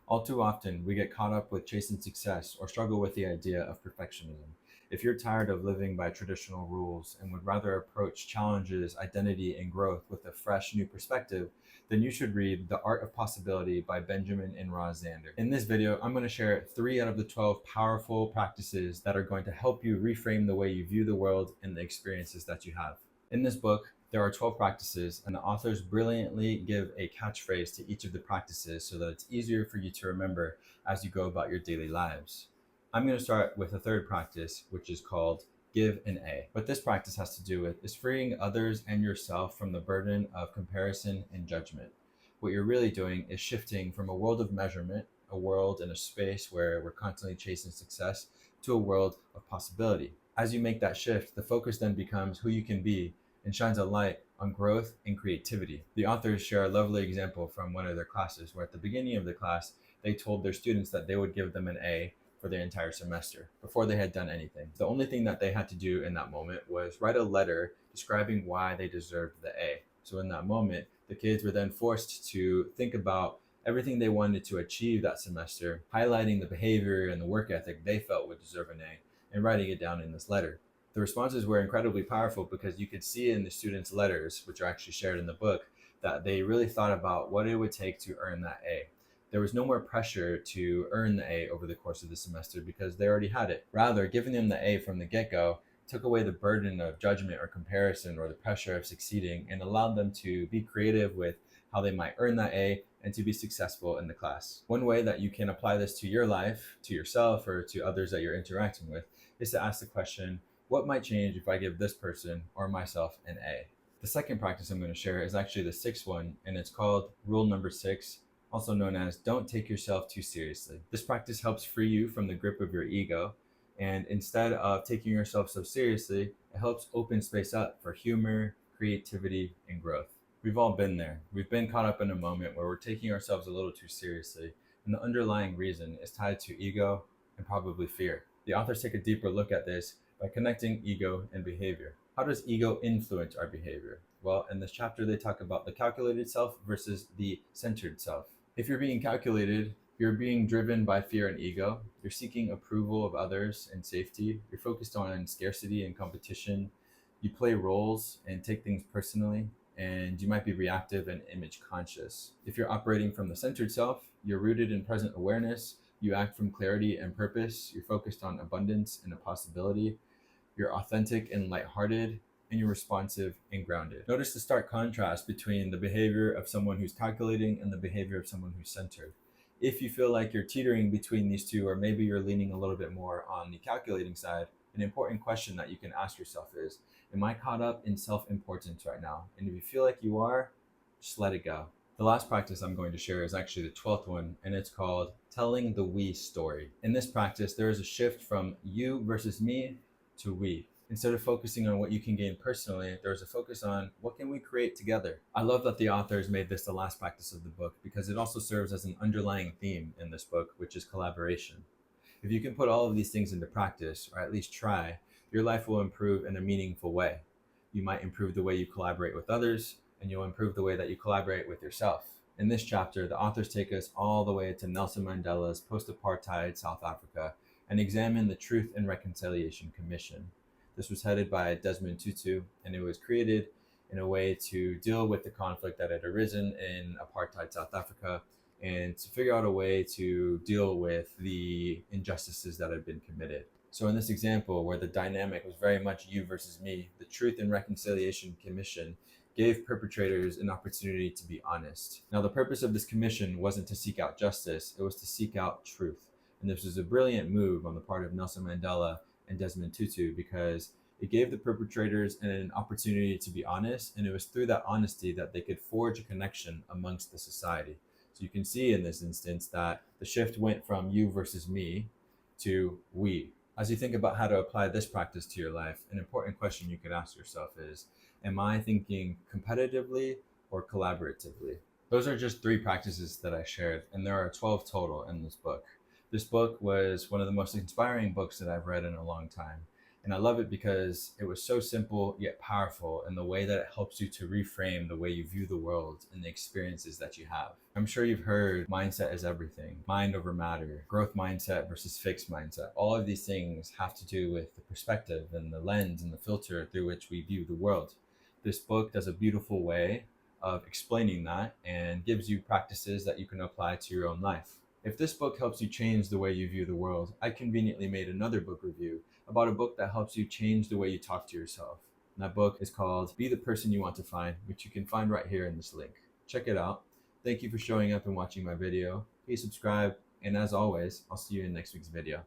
All too often, we get caught up with chasing success or struggle with the idea of perfectionism. If you're tired of living by traditional rules and would rather approach challenges, identity, and growth with a fresh new perspective, then you should read The Art of Possibility by Benjamin and Roz Zander. In this video, I'm going to share 3 out of the 12 powerful practices that are going to help you reframe the way you view the world and the experiences that you have. In this book, there are 12 practices, and the authors brilliantly give a catchphrase to each of the practices so that it's easier for you to remember as you go about your daily lives. I'm going to start with a third practice, which is called Give an A. What this practice has to do with is freeing others and yourself from the burden of comparison and judgment. What you're really doing is shifting from a world of measurement, a world and a space where we're constantly chasing success, to a world of possibility. As you make that shift, the focus then becomes who you can be and shines a light on growth and creativity. The authors share a lovely example from one of their classes where at the beginning of the class, they told their students that they would give them an A for the entire semester before they had done anything. The only thing that they had to do in that moment was write a letter describing why they deserved the A. So in that moment, the kids were then forced to think about everything they wanted to achieve that semester, highlighting the behavior and the work ethic they felt would deserve an A, and writing it down in this letter. The responses were incredibly powerful because you could see in the students' letters, which are actually shared in the book, that they really thought about what it would take to earn that A. There was no more pressure to earn the A over the course of the semester because they already had it. Rather, giving them the A from the get-go took away the burden of judgment or comparison or the pressure of succeeding and allowed them to be creative with how they might earn that A and to be successful in the class. One way that you can apply this to your life, to yourself, or to others that you're interacting with is to ask the question, what might change if I give this person or myself an A? The second practice I'm going to share is actually the sixth one, and it's called Rule Number 6, also known as Don't Take Yourself Too Seriously. This practice helps free you from the grip of your ego, and instead of taking yourself so seriously, it helps open space up for humor, creativity, and growth. We've all been there. We've been caught up in a moment where we're taking ourselves a little too seriously, and the underlying reason is tied to ego and probably fear. The authors take a deeper look at this by connecting ego and behavior. How does ego influence our behavior? Well, in this chapter, they talk about the calculated self versus the centered self. If you're being calculated, you're being driven by fear and ego. You're seeking approval of others and safety. You're focused on scarcity and competition. You play roles and take things personally, and you might be reactive and image conscious. If you're operating from the centered self, you're rooted in present awareness. You act from clarity and purpose. You're focused on abundance and a possibility. You're authentic and lighthearted, and you're responsive and grounded. Notice the stark contrast between the behavior of someone who's calculating and the behavior of someone who's centered. If you feel like you're teetering between these two, or maybe you're leaning a little bit more on the calculating side, an important question that you can ask yourself is, am I caught up in self-importance right now? And if you feel like you are, just let it go. The last practice I'm going to share is actually the 12th one, and it's called Telling the We story. In this practice, there is a shift from you versus me to we. Instead of focusing on what you can gain personally, there's a focus on what can we create together. I love that the authors made this the last practice of the book because it also serves as an underlying theme in this book, which is collaboration. If you can put all of these things into practice, or at least try, your life will improve in a meaningful way. You might improve the way you collaborate with others, and you'll improve the way that you collaborate with yourself. In this chapter, the authors take us all the way to Nelson Mandela's post-apartheid South Africa and examine the Truth and Reconciliation Commission. This was headed by Desmond Tutu, and it was created in a way to deal with the conflict that had arisen in apartheid South Africa and to figure out a way to deal with the injustices that had been committed. So in this example, where the dynamic was very much you versus me, the Truth and Reconciliation Commission gave perpetrators an opportunity to be honest. Now, the purpose of this commission wasn't to seek out justice, it was to seek out truth. And this was a brilliant move on the part of Nelson Mandela and Desmond Tutu because it gave the perpetrators an opportunity to be honest, and it was through that honesty that they could forge a connection amongst the society. So you can see in this instance that the shift went from you versus me to we. As you think about how to apply this practice to your life, an important question you could ask yourself is, am I thinking competitively or collaboratively? Those are just 3 practices that I shared, and there are 12 total in this book. This book was one of the most inspiring books that I've read in a long time. And I love it because it was so simple yet powerful in the way that it helps you to reframe the way you view the world and the experiences that you have. I'm sure you've heard mindset is everything, mind over matter, growth mindset versus fixed mindset. All of these things have to do with the perspective and the lens and the filter through which we view the world. This book does a beautiful way of explaining that and gives you practices that you can apply to your own life. If this book helps you change the way you view the world, I conveniently made another book review about a book that helps you change the way you talk to yourself. And that book is called Be the Person You Want to Find, which you can find right here in this link. Check it out. Thank you for showing up and watching my video. Please subscribe, and as always, I'll see you in next week's video.